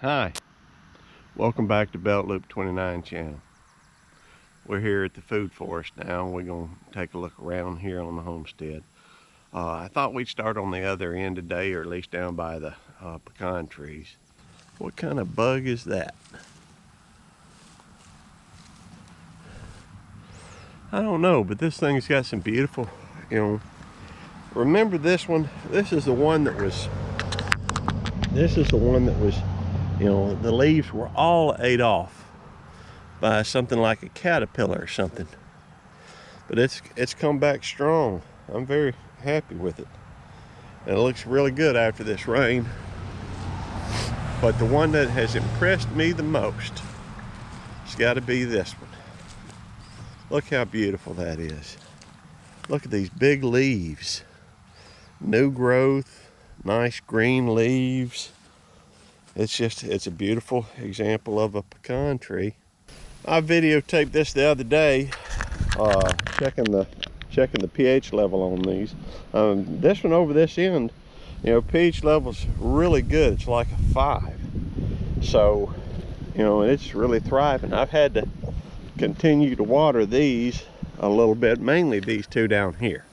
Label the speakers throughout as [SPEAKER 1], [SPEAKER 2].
[SPEAKER 1] Hi, welcome back to Belt Loop 29 channel. We're here at the food forest now. We're going to take a look around here on the homestead. I thought we'd start on the other end today, or at least down by the pecan trees. What kind of bug is that? I don't know, but this thing's got some beautiful, remember this one? This is the one that was, the leaves were all ate off by something like a caterpillar or something. But it's come back strong. I'm very happy with it. And it looks really good after this rain. But the one that has impressed me the most has got to be this one. Look how beautiful that is. Look at these big leaves. New growth, nice green leaves. It's a beautiful example of a pecan tree. I videotaped this the other day, checking the pH level on these. This one over this end, pH level's really good. It's like a 5. So, it's really thriving. I've had to continue to water these a little bit, mainly these two down here.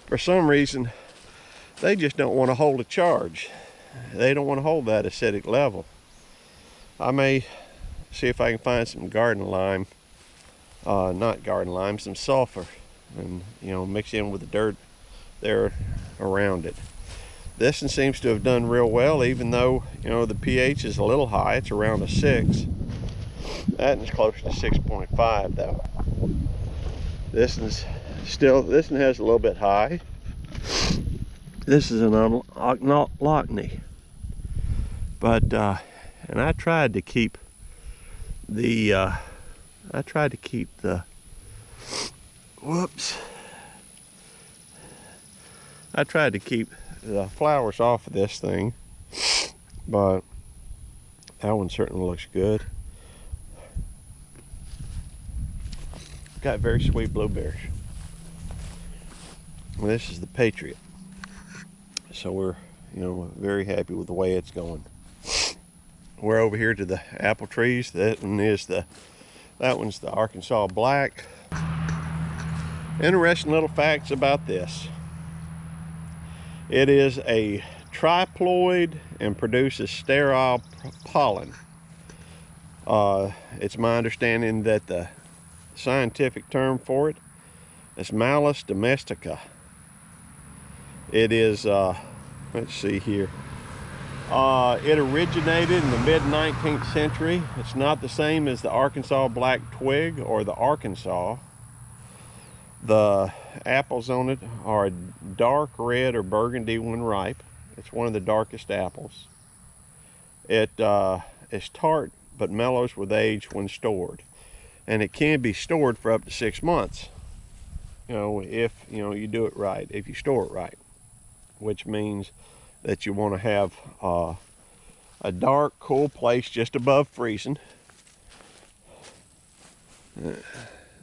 [SPEAKER 1] For some reason, they just don't want to hold a charge. They don't want to hold that acidic level. I may see if I can find some garden lime, not garden lime, some sulfur, and mix in with the dirt there around it. This one seems to have done real well, even though the pH is a little high. It's around a 6. That one's close to 6.5 though. This one has a little bit high. This is an Lockney, but and I tried to keep the flowers off of this thing, but that one certainly looks good. Got very sweet blueberries. Well, this is the Patriot, so we're very happy with the way it's going. We're over here to the apple trees. That one's the Arkansas Black. Interesting little facts about this. It is a triploid and produces sterile pollen. It's my understanding that the scientific term for it is Malus domestica. It is, let's see here. It originated in the mid-19th century. It's not the same as the Arkansas Black Twig or the Arkansas. The apples on it are a dark red or burgundy when ripe. It's one of the darkest apples. It is tart but mellows with age when stored. And it can be stored for up to 6 months. If you do it right, if you store it right, which means that you want to have a dark, cool place just above freezing.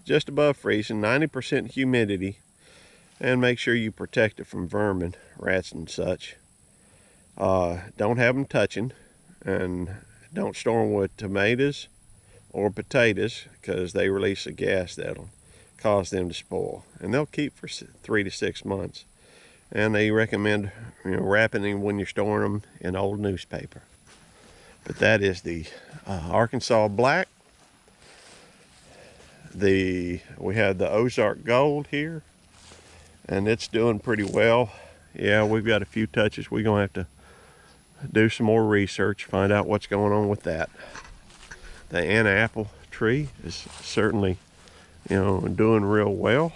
[SPEAKER 1] Just above freezing, 90% humidity, and make sure you protect it from vermin, rats and such. Don't have them touching, and don't store them with tomatoes or potatoes, because they release a gas that'll cause them to spoil, and they'll keep for 3 to 6 months. And they recommend wrapping them when you're storing them in old newspaper. But that is the Arkansas Black. We have the Ozark Gold here, and it's doing pretty well. Yeah, we've got a few touches. We're gonna have to do some more research, find out what's going on with that. The Apple tree is certainly doing real well.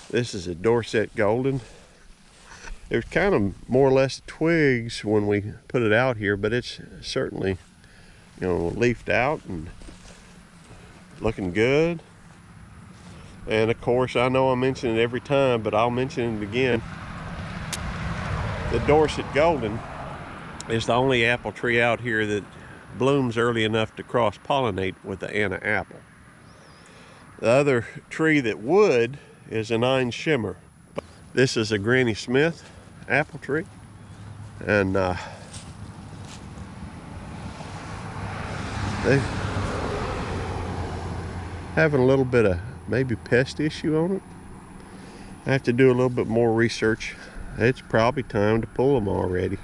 [SPEAKER 1] This is a Dorset Golden. It was kind of more or less twigs when we put it out here, but it's certainly leafed out and looking good. And of course, I know I mention it every time, but I'll mention it again. The Dorset Golden is the only apple tree out here that blooms early enough to cross-pollinate with the Anna apple. The other tree that would is a 9 shimmer. This is a Granny Smith apple tree, and They're having a little bit of maybe pest issue on it. I have to do a little bit more research. It's probably time to pull them already.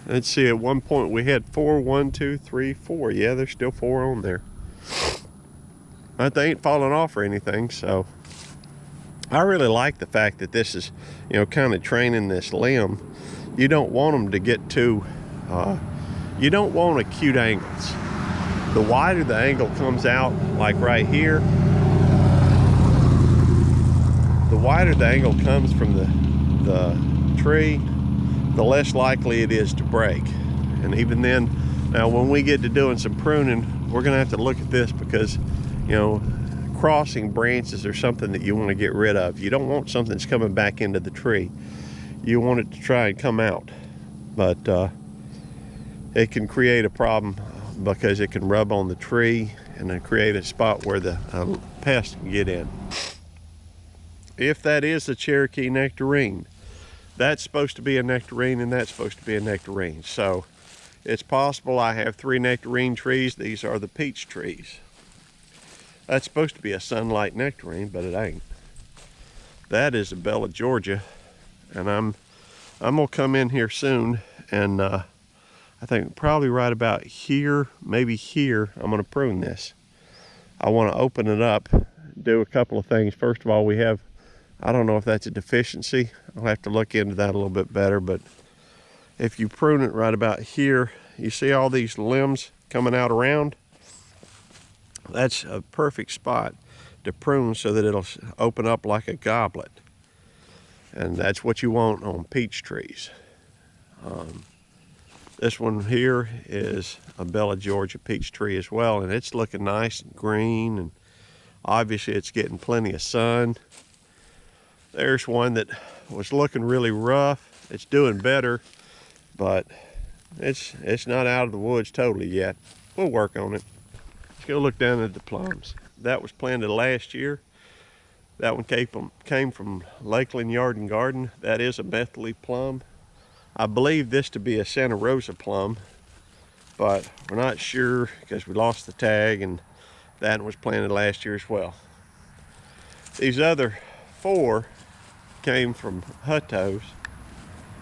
[SPEAKER 1] Let's see, at one point we had 4, 1, 2, 3, 4. Yeah, there's still 4 on there. But they ain't falling off or anything, so I really like the fact that this is, you know, kind of training this limb. You don't want them to get too, you don't want acute angles. The wider the angle comes out, like right here, the wider the angle comes from the tree, the less likely it is to break. And even then, now when we get to doing some pruning, we're gonna have to look at this because, you know, crossing branches are something that you want to get rid of. You don't want something that's coming back into the tree. You want it to try and come out, but it can create a problem because it can rub on the tree and then create a spot where the pest can get in. If that is a Cherokee nectarine, that's supposed to be a nectarine and that's supposed to be a nectarine. So it's possible I have 3 nectarine trees. These are the peach trees. That's supposed to be a sunlight nectarine, but it ain't. That is a Bella Georgia, and I'm gonna come in here soon, and I think probably right about here, maybe here, I'm gonna prune this. I want to open it up, do a couple of things. First of all, we have, I don't know if that's a deficiency. I'll have to look into that a little bit better, but if you prune it right about here, you see all these limbs coming out around? That's a perfect spot to prune so that it'll open up like a goblet. And that's what you want on peach trees. This one here is a Bella Georgia peach tree as well, and it's looking nice and green, and obviously it's getting plenty of sun. There's one that was looking really rough. It's doing better, but it's not out of the woods totally yet. We'll work on it. Let's go look down at the plums. That was planted last year. That one came from Lakeland Yard and Garden. That is a Methley plum. I believe this to be a Santa Rosa plum, but we're not sure because we lost the tag, and that one was planted last year as well. These other 4 came from Hutto's,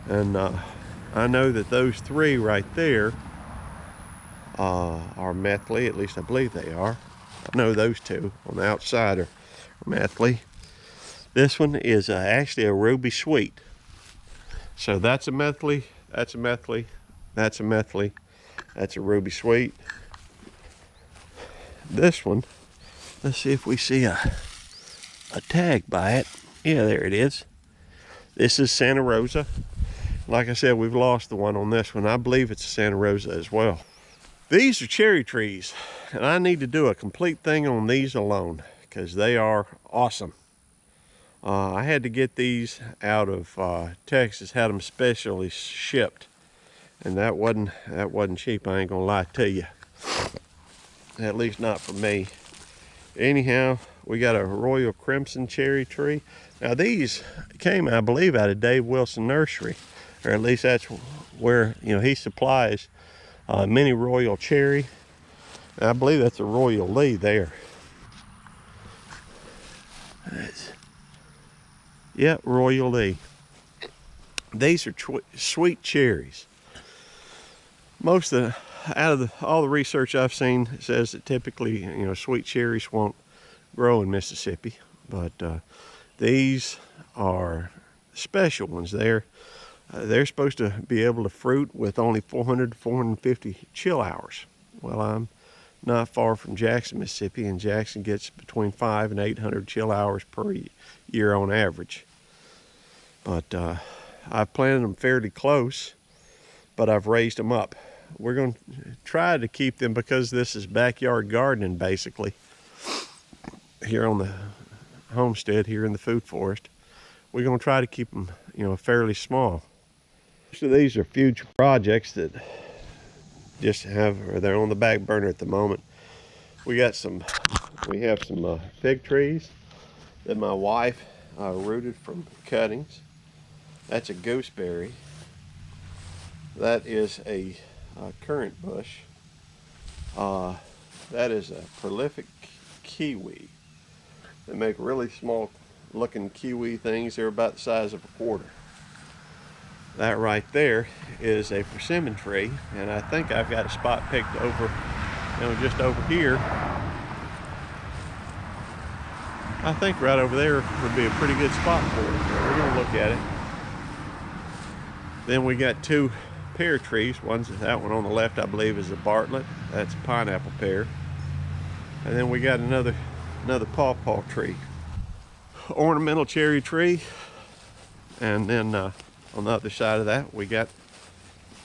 [SPEAKER 1] and I know that those 3 right there are Methley, at least I believe they are. I know those 2 on the outside are Methley. This one is actually a Ruby Sweet. So that's a Methley, that's a Methley, that's a Methley, that's a Ruby Sweet. This one, let's see if we see a tag by it. Yeah, there it is. This is Santa Rosa. Like I said, we've lost the one on this one. I believe it's a Santa Rosa as well. These are cherry trees, and I need to do a complete thing on these alone because they are awesome. I had to get these out of Texas, had them specially shipped, and that wasn't cheap. I ain't gonna lie to you. At least not for me. Anyhow, we got a Royal Crimson cherry tree. Now these came, I believe, out of Dave Wilson Nursery, or at least that's where, you know, he supplies mini Royal cherry. And I believe that's a Royal Lee there. Yeah, Royal Lee. These are sweet cherries. Most of all the research I've seen says that typically, you know, sweet cherries won't grow in Mississippi, but these are special ones. They're supposed to be able to fruit with only 400 to 450 chill hours. Well, I'm not far from Jackson, Mississippi, and Jackson gets between 500 and 800 chill hours per year on average. But I've planted them fairly close, but I've raised them up. We're going to try to keep them, because this is backyard gardening basically here on the homestead, here in the food forest. We're going to try to keep them, you know, fairly small. So these are future projects that just they're on the back burner at the moment. We have some fig trees that my wife rooted from cuttings. That's a gooseberry. That is a currant bush. That is a prolific kiwi. They make really small looking kiwi things. They're about the size of a quarter. That right there is a persimmon tree, and I think I've got a spot picked over, just over here. I think right over there would be a pretty good spot for it. So we're gonna look at it. Then we got two pear trees. That one on the left, I believe, is a Bartlett. That's a pineapple pear. And then we got another pawpaw tree, ornamental cherry tree. And then on the other side of that, we got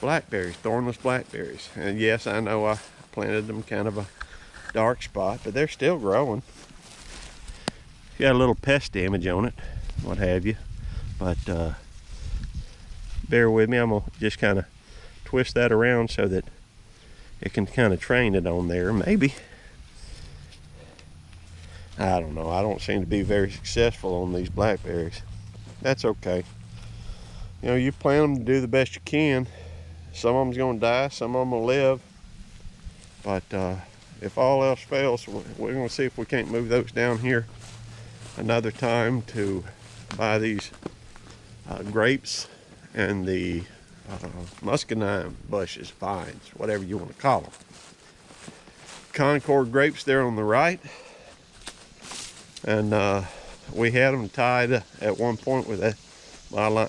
[SPEAKER 1] blackberries, thornless blackberries. And yes, I know I planted them kind of a dark spot, but they're still growing. Got a little pest damage on it, what have you. But bear with me, I'm gonna just kind of twist that around so that it can kind of train it on there, maybe. I don't know, I don't seem to be very successful on these blackberries. That's okay. You plant them to do the best you can. Some of them's gonna die, some of them will live. But if all else fails, we're gonna see if we can't move those down here another time to buy these grapes and the muscadine bushes, vines, whatever you want to call them. Concord grapes there on the right. And we had them tied at one point with a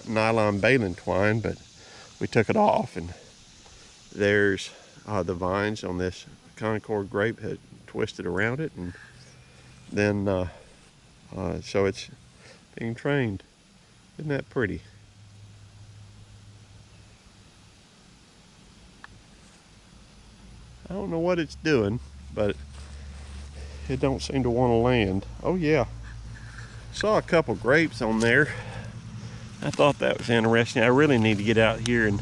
[SPEAKER 1] nylon baling twine, but we took it off, and there's the vines on this Concord grape had twisted around it, and then so it's being trained. Isn't that pretty? I don't know what it's doing, but it don't seem to want to land. Oh yeah, saw a couple grapes on there. I thought that was interesting. I really need to get out here and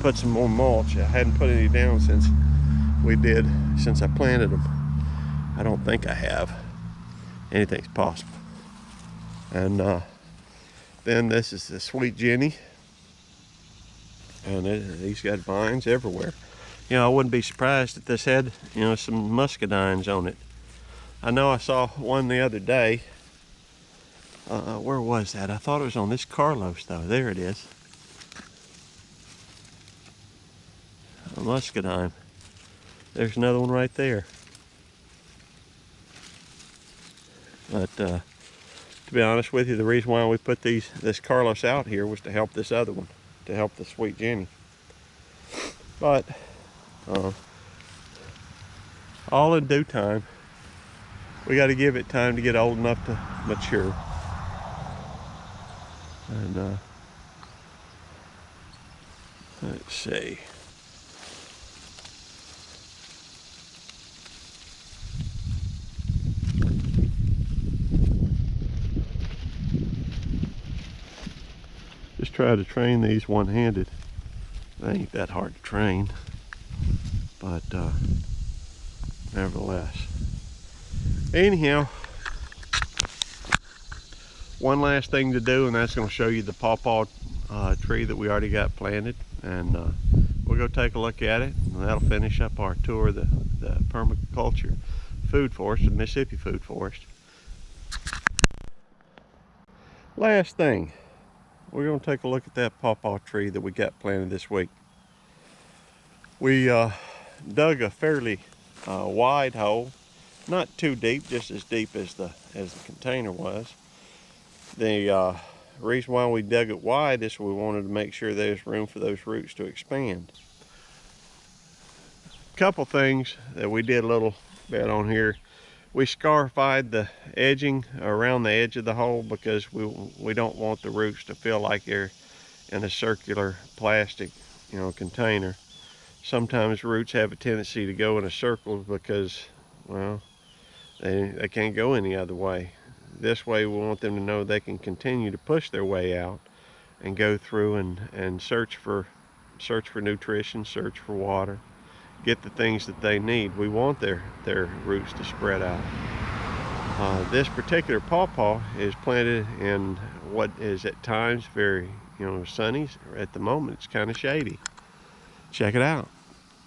[SPEAKER 1] put some more mulch. I hadn't put any down since I planted them. I don't think I have. Anything's possible. And then this is the Sweet Jenny, and these got vines everywhere. I wouldn't be surprised if this had, some muscadines on it. I know I saw one the other day. Where was that? I thought it was on this Carlos, though. There it is. A muscadine. There's another one right there. But to be honest with you, the reason why we put this Carlos out here was to help this other one, to help the Sweet Jenny. But all in due time. We got to give it time to get old enough to mature. And let's see. Just try to train these one-handed. They ain't that hard to train, but nevertheless. Anyhow, one last thing to do, and that's going to show you the pawpaw tree that we already got planted, and we'll go take a look at it, and that'll finish up our tour of the permaculture food forest, the Mississippi food forest. Last thing, we're going to take a look at that pawpaw tree that we got planted this week. We dug a fairly wide hole, not too deep, just as deep as the container was. The reason why we dug it wide is we wanted to make sure there's room for those roots to expand. A couple things that we did a little bit on here. We scarified the edging around the edge of the hole because we don't want the roots to feel like they're in a circular plastic, container. Sometimes roots have a tendency to go in a circle because, well, they can't go any other way. This way we want them to know they can continue to push their way out and go through and search for nutrition, search for water, get the things that they need. We want their roots to spread out. This particular pawpaw is planted in what is at times very sunny. At the moment it's kind of shady. check it out.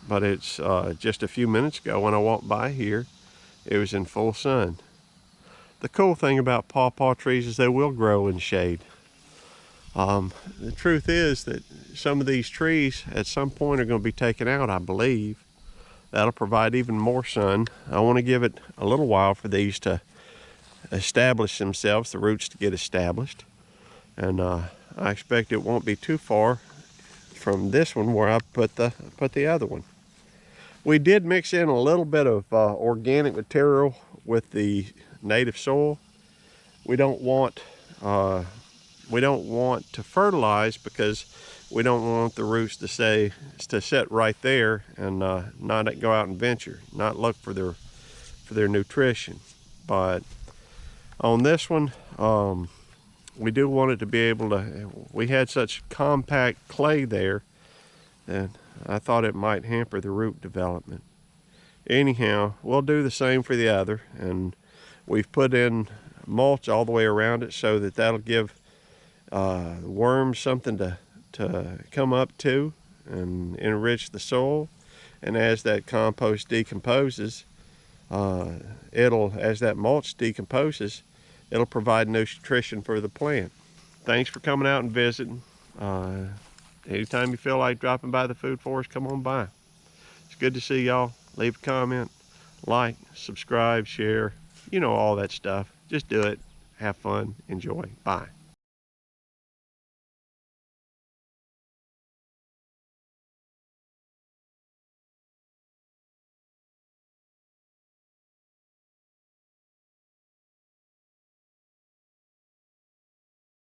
[SPEAKER 1] But it's just a few minutes ago when I walked by here, it was in full sun. The cool thing about pawpaw trees is they will grow in shade. The truth is that some of these trees at some point are going to be taken out, I believe. That'll provide even more sun. I want to give it a little while for these to establish themselves, the roots to get established. And I expect it won't be too far from this one where I put the other one. We did mix in a little bit of organic material with the native soil. We don't want to fertilize because we don't want the roots to sit right there and not go out and venture, not look for their nutrition. But on this one, we do want it to be able to. We had such compact clay there that I thought it might hamper the root development. Anyhow, we'll do the same for the other, and we've put in mulch all the way around it so that that'll give worms something to come up to and enrich the soil. And as that compost decomposes, as that mulch decomposes, it'll provide nutrition for the plant. Thanks for coming out and visiting. Anytime you feel like dropping by the food forest, come on by. It's good to see y'all. Leave a comment, like, subscribe, share, all that stuff. Just do it. Have fun. Enjoy. Bye.